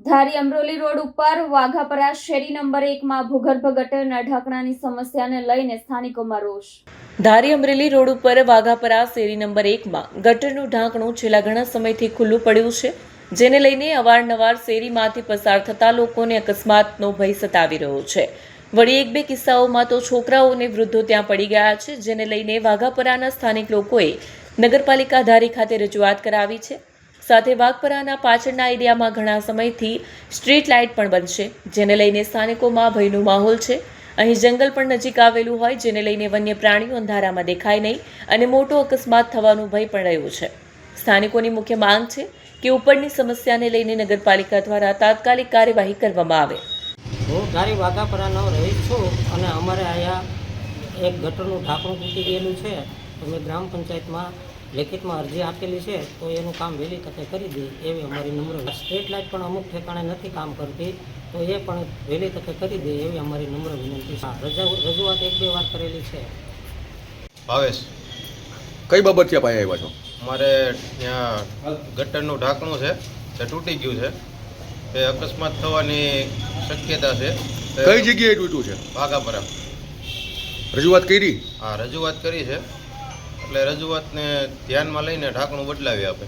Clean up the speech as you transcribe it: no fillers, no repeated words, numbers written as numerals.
ધારી Amroli road ઉપર વાઘાપરા શેરી number 1 માં ભૂગર્ભ ગટરના ઢાંકણાની સમસ્યાને લઈને સ્થાનિકોમાં રોષ। ધારી અમરેલી રોડ ઉપર વાઘાપરા શેરી નંબર 1 માં ગટરનું ઢાંકણું છેલ્લા ઘણા સમયથી ખુલ્લું પડ્યું છે, જેને લઈને અવારનવાર શેરીમાંથી પસાર થતા લોકોને અકસ્માતનો ભય સતાવી રહ્યો છે। વળી એક બે કિસ્સાઓમાં તો છોકરાઓ અને વૃદ્ધો ત્યાં પડી ગયા છે, જેને લઈને વાઘાપરાના સ્થાનિક લોકોએ નગરપાલિકા ધારી ખાતે રજૂઆત કરાવી છે। સાથે વાઘપરાના પાછળના એરિયામાં ઘણા સમયથી સ્ટ્રીટ લાઇટ પણ બનશે, જેને લઈને સ્થાનિકોમાં ભયનો માહોલ છે। અહીં જંગલ પણ નજીક આવેલું હોય, જેને લઈને વન્ય પ્રાણીઓ અંધારામાં દેખાય નહીં અને મોટો અકસ્માત થવાનો ભય પણ રહ્યો છે। સ્થાનિકોની મુખ્ય માંગ છે કે ઉપરની સમસ્યાને લઈને નગરપાલિકા દ્વારા તાત્કાલિક કાર્યવાહી કરવામાં આવે। હું ધારી વાઘાપરાનો રહીશ છું અને અમારે અહીંયા એક ગટરનું ઢાંકણું તૂટી ગયેલું છે, તો મેં ગ્રામ પંચાયતમાં લેખિતમાં અરજી આપેલી છે, તો એનું કામ વહેલી તકે કરી દે એવી અમારી નમ્ર। સ્ટ્રીટ લાઇટ પણ અમુક ઠેકાણે નથી કામ કરતી, તો એ પણ વહેલી તકે કરી દે એવી અમારી નમ્ર વિનંતી છે। રજૂઆત એક બે વાર કરેલી છે। ભાવેશ, કઈ બાબત ત્યાં પાયા આવ્યા છો? અમારે ત્યાં ગટરનું ઢાંકણું છે તે તૂટી ગયું છે, તે અકસ્માત થવાની શક્યતા છે। કઈ જગ્યાએ તૂટ્યું છે? વાઘાપરા। રજૂઆત કરી? હા, રજૂઆત કરી છે, એટલે રજૂઆતને ધ્યાનમાં લઈને ઢાંકણું બદલાવી આપે।